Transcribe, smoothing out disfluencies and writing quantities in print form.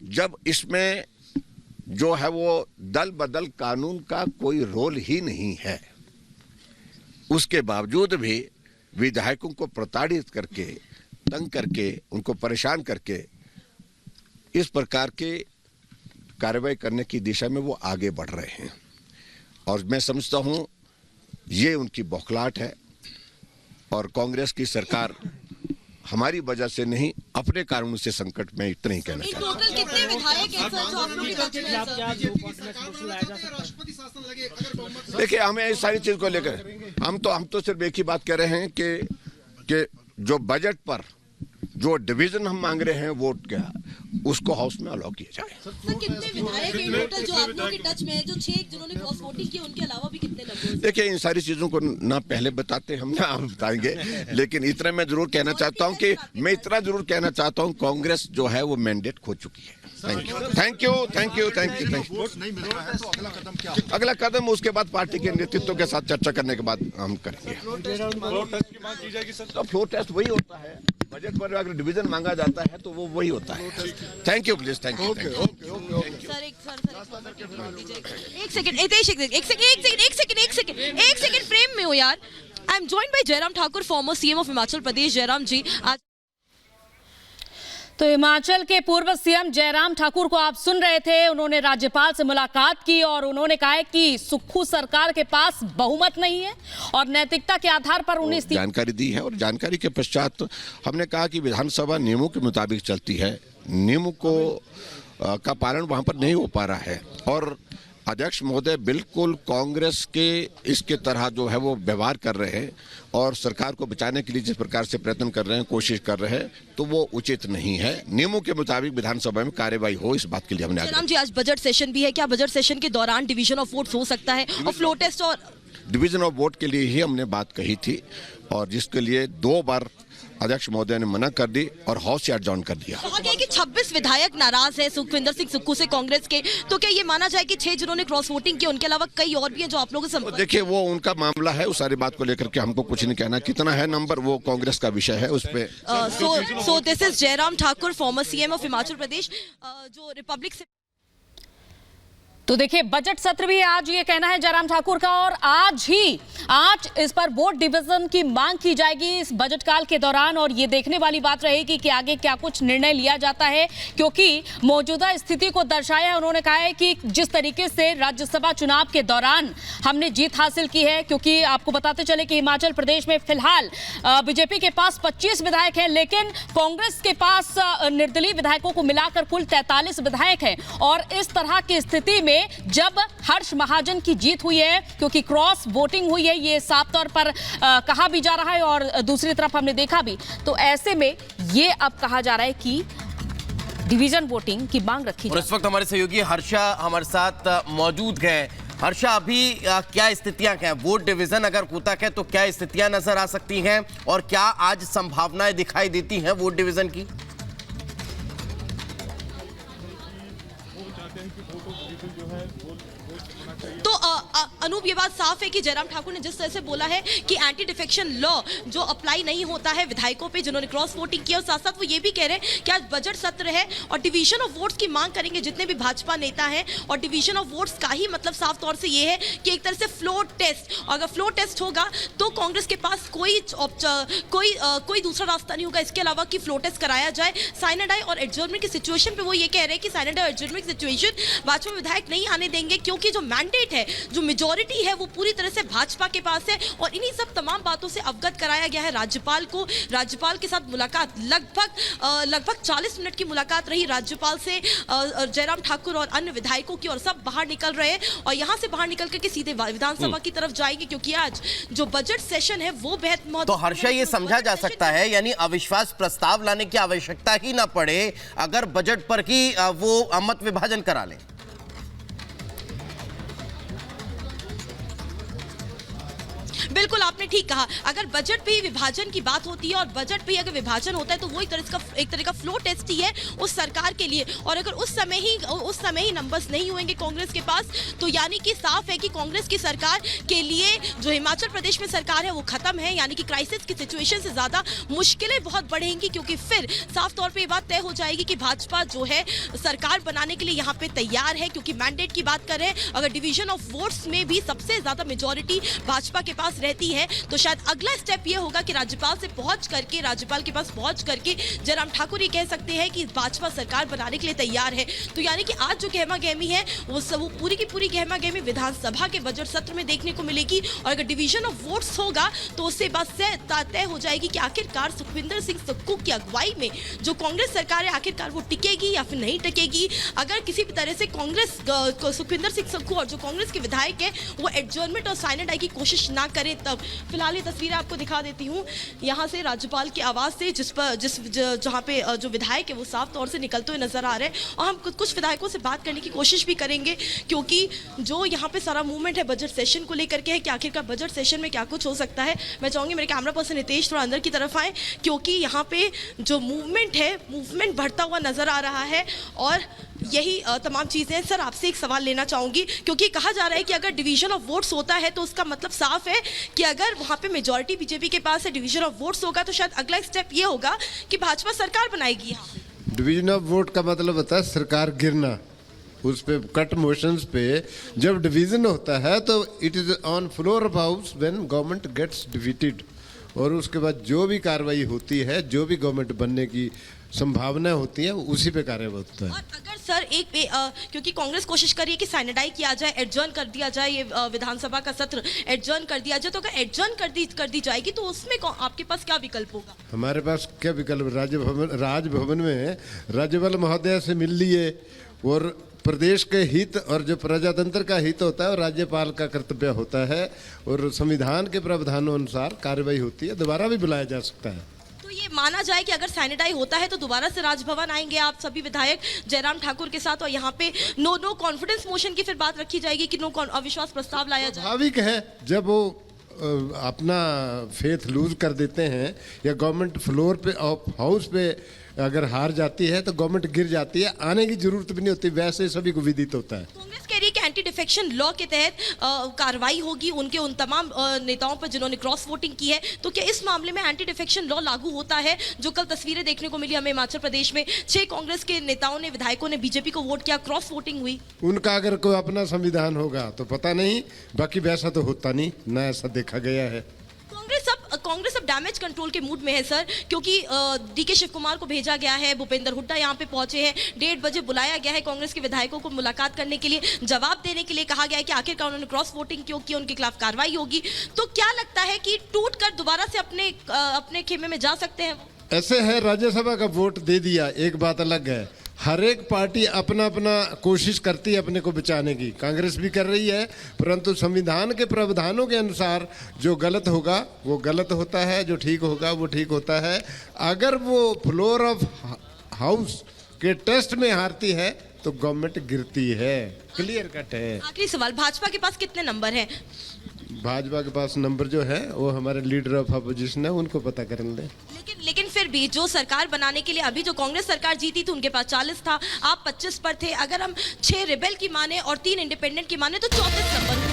जब इसमें जो है वो दल बदल कानून का कोई रोल ही नहीं है, उसके बावजूद भी विधायकों को प्रताड़ित करके, तंग करके, उनको परेशान करके इस प्रकार के कार्रवाई करने की दिशा में वो आगे बढ़ रहे हैं। और मैं समझता हूं ये उनकी बौखलाहट है और कांग्रेस की सरकार हमारी वजह से नहीं, अपने कारणों से संकट में, इतना ही कहना चाहता हूं। कितने विधायक हैं सर जो आप लोग के टच में हैं सर? देखिए, हमें इस सारी चीज को लेकर हम तो सिर्फ एक ही बात कह रहे हैं कि जो बजट पर जो डिवीजन हम मांग रहे हैं वोट क्या, उसको हाउस में अलाउ किया जाए। सर कितने विधायक हैं टोटल जो आप लोग के टच में है, जो 6 जिन्होंने क्रॉस वोटिंग की, उनके अलावा भी कितने लोग हैं? देखिए, इन सारी चीजों को ना पहले बताते हम ना आप बताएंगे, लेकिन इतना मैं जरूर कहना चाहता हूं कि कांग्रेस जो है वो मैंडेट खो चुकी है। Thank you. अगला कदम उसके बाद पार्टी के नेतृत्व के साथ चर्चा करने के बाद हम करेंगे। तो फ्लोर टेस्ट वही होता है, बजट पर अगर डिवीजन मांगा जाता है तो वो वही होता है। Thank you please, thank you. Sir एक सेकंड फ्रेम में हो यार। I am joined by Jairam Thakur, former CM of Himachal Pradesh. Jairam ji, आज तो हिमाचल के पूर्व सीएम जयराम ठाकुर को आप सुन रहे थे। उन्होंने राज्यपाल से मुलाकात की और उन्होंने कहा है कि सुक्खू सरकार के पास बहुमत नहीं है और नैतिकता के आधार पर उन्हें जानकारी दी है। और जानकारी के पश्चात हमने कहा कि विधानसभा नियमों के मुताबिक चलती है, नियमों को का पालन वहां पर नहीं हो पा रहा है और अध्यक्ष महोदय बिल्कुल कांग्रेस के इसके तरह जो है वो व्यवहार कर रहे हैं और सरकार को बचाने के लिए जिस प्रकार से प्रयत्न कर रहे हैं, कोशिश कर रहे हैं, तो वो उचित नहीं है। नियमों के मुताबिक विधानसभा में कार्यवाही हो, इस बात के लिए हमने जयराम जी, आज बजट सेशन भी है, क्या बजट सेशन के दौरान डिवीजन ऑफ वोट्स हो सकता है? और फ्लोर टेस्ट और डिवीजन ऑफ वोट के लिए ही हमने बात कही थी और जिसके लिए 2 बार अध्यक्ष महोदय ने मना कर दी और हाउस से एडजॉर्न कर दिया। कहा गया कि 26 विधायक नाराज हैं सुखविंदर सिंह सुक्खू से कांग्रेस के, तो क्या ये माना जाए कि 6 जिन्होंने क्रॉस वोटिंग की, उनके अलावा कई और भी हैं जो आप लोगों से देखिए, वो उनका मामला है, उस सारी बात को लेकर के हमको कुछ नहीं कहना। कितना है नंबर, वो कांग्रेस का विषय है, उस पे so this is Jairam Thakur, former CM of Himachal Pradesh, जो रिपब्लिक से। तो देखिए, बजट सत्र भी आज, ये कहना है जयराम ठाकुर का, और आज इस पर वोट डिवीजन की मांग की जाएगी इस बजट काल के दौरान। और ये देखने वाली बात रहेगी कि आगे क्या कुछ निर्णय लिया जाता है, क्योंकि मौजूदा स्थिति को दर्शाया है। उन्होंने कहा है कि जिस तरीके से राज्यसभा चुनाव के दौरान हमने जीत हासिल की है, क्योंकि आपको बताते चले कि हिमाचल प्रदेश में फिलहाल बीजेपी के पास 25 विधायक हैं, लेकिन कांग्रेस के पास निर्दलीय विधायकों को मिलाकर कुल 43 विधायक हैं। और इस तरह की स्थिति में जब हर्ष महाजन की जीत हुई है, क्योंकि क्रॉस वोटिंग हुई है, ये साफ तौर पर कहा भी जा रहा है और दूसरी तरफ हमने देखा भी, तो ऐसे में ये अब कहा जा रहा है कि डिवीजन वोटिंग की मांग रखी और इस वक्त हमारे सहयोगी हर्षा हमारे साथ मौजूद हैं। हर्षा, अभी क्या स्थितियां हैं? वोट डिवीजन अगर होता है तो क्या स्थितियां नजर आ सकती हैं और क्या आज संभावनाएं दिखाई देती हैं वोट डिवीजन की? तो अनूप, ये बात साफ है कि जयराम ठाकुर ने जिस तरह से बोला है कि एंटी डिफेक्शन लॉ जो अप्लाई नहीं होता है विधायकों पे जिन्होंने क्रॉस वोटिंग किया, और साथ साथ वो ये भी कह रहे हैं कि आज बजट सत्र है और डिवीजन ऑफ वोट्स की मांग करेंगे जितने भी भाजपा नेता हैं। और डिवीजन ऑफ वोट्स का ही मतलब साफ तौर से ये है कि एक तरह से फ्लोर टेस्ट, और अगर फ्लोर टेस्ट होगा तो कांग्रेस के पास कोई दूसरा रास्ता नहीं होगा इसके अलावा कि फ्लोर टेस्ट कराया जाए। साइनेड आई और एडजर्नमेंट की सिचुएशन पे वो ये कह रहे हैं कि साइनेड आई और एडजर्नमेंट की सिचुएशन भाजपा विधायक नहीं आने देंगे, क्योंकि जो मैंडेट है, जो मेजॉरिटी है, वो पूरी तरह से भाजपा के पास है। और इन्हीं सब तमाम बातों से अवगत कराया गया है राज्यपाल को। राज्यपाल के साथ मुलाकात लगभग 40 मिनट की मुलाकात रही राज्यपाल से जयराम ठाकुर और अन्य विधायकों की, और सब बाहर निकल रहे हैं और यहां से बाहर निकल करके सीधे विधानसभा की तरफ जाएंगे, क्योंकि आज जो बजट सेशन है वो बेहद महत्वपूर्ण। तो हर्षा, ये समझा जा सकता है यानी अविश्वास प्रस्ताव लाने की आवश्यकता ही ना पड़े अगर बजट पर ही वो मत विभाजन करा लें? बिल्कुल आपने ठीक कहा। अगर बजट पे ही विभाजन की बात होती है और बजट पे ही अगर विभाजन होता है तो वो एक तरह का फ्लो टेस्ट ही है उस सरकार के लिए। और अगर उस समय ही नंबर्स नहीं होंगे कांग्रेस के पास तो यानी कि साफ है कि कांग्रेस की सरकार के लिए जो हिमाचल प्रदेश में सरकार है वो खत्म है, यानी कि क्राइसिस की सिचुएशन से ज्यादा मुश्किलें बहुत बढ़ेंगी, क्योंकि फिर साफ तौर पे ये बात तय हो जाएगी कि भाजपा जो है सरकार बनाने के लिए यहाँ पे तैयार है। क्योंकि मैंडेट की बात करें, अगर डिवीजन ऑफ वोट्स में भी सबसे ज्यादा मेजोरिटी भाजपा के पास रहती है तो शायद अगला स्टेप ये होगा कि राज्यपाल के पास पहुंच करके जयराम ठाकुर ये कह सकते हैं कि भाजपा सरकार बनाने के लिए तैयार है। तो यानी कि आज जो गहमा गहमी है वो पूरी की पूरी गहमा गहमी विधानसभा के बजट सत्र में देखने को मिलेगी। और अगर डिवीजन ऑफ वोट्स होगा तो उससे बात तय हो जाएगी कि आखिरकार सुखविंदर सिंह सुक्खू की अगुवाई में जो कांग्रेस सरकार है आखिरकार वो टिकेगी या फिर नहीं टिकेगी। अगर किसी भी तरह से कांग्रेस सुखविंदर सिंह सुक्खू और जो कांग्रेस के विधायक है वो एडजर्नमेंट और साइनेड की कोशिश ना करें, तब फिलहाल ये तस्वीरें आपको दिखा देती हूँ यहाँ से राज्यपाल के आवास से, जहाँ पे जो विधायक है वो साफ तौर से निकलते हुए नजर आ रहे हैं। और हम कुछ विधायकों से बात करने की कोशिश भी करेंगे, क्योंकि जो यहाँ पे सारा मूवमेंट है बजट सेशन को लेकर के है कि आखिरकार बजट सेशन में क्या कुछ हो सकता है। मैं चाहूंगी मेरे कैमरा पर्सन नितेश थोड़ा अंदर की तरफ आए, क्योंकि यहाँ पे जो मूवमेंट बढ़ता हुआ नजर आ रहा है और यही तमाम चीजें। सर आपसे एक सवाल लेना चाहूंगी, क्योंकि कहा जा रहा है कि अगर डिवीजन ऑफ वोट्स होता है तो उसका मतलब साफ है कि अगर वहां पे मेजॉरिटी बीजेपी के पास है, डिवीजन ऑफ वोट्स होगा तो शायद अगला स्टेप ये होगा कि भाजपा सरकार बनाएगी। यहाँ डिवीजन ऑफ वोट का मतलब होता है सरकार गिरना, उस पे कट मोशंस पे जब डिवीजन होता है तो it is on floor of house when government gets defeated, और उसके बाद जो भी कार्रवाई होती है, जो भी गवर्नमेंट बनने की संभावना होती है उसी पे कार्य होता है। और अगर सर क्योंकि कांग्रेस कोशिश करी है कि सैनिटाइज किया जाए, एडजर्न कर दिया जाए, ये विधानसभा का सत्र एडजर्न कर दिया जाए, तो अगर एडजर्न कर दी जाएगी तो उसमें आपके पास क्या विकल्प होगा? हमारे पास क्या विकल्प, राजभवन में राज्यपाल महोदय से मिल लिए और प्रदेश के हित और जो प्रजातंत्र का हित होता है और राज्यपाल का कर्तव्य होता है और संविधान के प्रावधानों अनुसार कार्रवाई होती है, दोबारा भी बुलाया जा सकता है। तो ये माना जाए कि अगर सैनिटाइज होता है तो दोबारा से राजभवन आएंगे आप सभी विधायक जयराम ठाकुर के साथ और यहाँ पे नो कॉन्फिडेंस मोशन की फिर बात रखी जाएगी कि अविश्वास प्रस्ताव लाया जाए? स्वाभाविक है, जब वो अपना फेथ लूज कर देते हैं या गवर्नमेंट फ्लोर पे हाउस पे अगर हार जाती है तो गवर्नमेंट गिर जाती है, आने की जरूरत भी नहीं होती, वैसे सभी को विदित होता है। कांग्रेस कह रही है कि एंटी डिफेक्शन लॉ के तहत कार्रवाई होगी उन तमाम नेताओं पर जिन्होंने क्रॉस वोटिंग की है। तो क्या इस मामले में एंटी डिफेक्शन लॉ लागू होता है? जो कल तस्वीरें देखने को मिली हमें हिमाचल प्रदेश में, 6 कांग्रेस के नेताओं ने, विधायकों ने बीजेपी को वोट किया, क्रॉस वोटिंग हुई। उनका अगर कोई अपना संविधान होगा तो पता नहीं, बाकी वैसा तो होता नहीं ना, ऐसा देखा गया है। कांग्रेस अब डैमेज कंट्रोल के मूड में है सर, क्योंकि डीके शिव कुमार को भेजा गया है, भूपेंद्र हुड्डा यहाँ पे पहुंचे हैं, 1:30 बजे बुलाया गया है कांग्रेस के विधायकों को मुलाकात करने के लिए, जवाब देने के लिए कहा गया है कि आखिरकार उन्होंने क्रॉस वोटिंग क्यों की, उनके खिलाफ कार्रवाई होगी। तो क्या लगता है कि टूट कर दोबारा से अपने खेमे में जा सकते हैं? ऐसे है, राज्यसभा का वोट दे दिया, एक बात अलग है, हर एक पार्टी अपना अपना कोशिश करती है अपने को बचाने की, कांग्रेस भी कर रही है, परंतु संविधान के प्रावधानों के अनुसार जो गलत होगा वो गलत होता है, जो ठीक होगा वो ठीक होता है। अगर वो फ्लोर ऑफ हाउस के टेस्ट में हारती है तो गवर्नमेंट गिरती है, क्लियर कट है। आखिरी सवाल, भाजपा के पास कितने नंबर हैं? भाजपा के पास नंबर जो है वो हमारे लीडर ऑफ अपोजिशन है, उनको पता करने दें। लेकिन फिर भी जो सरकार बनाने के लिए अभी जो कांग्रेस सरकार जीती थी उनके पास 40 था, आप 25 पर थे। अगर हम 6 रिबेल की माने और 3 इंडिपेंडेंट की माने तो 34 नंबर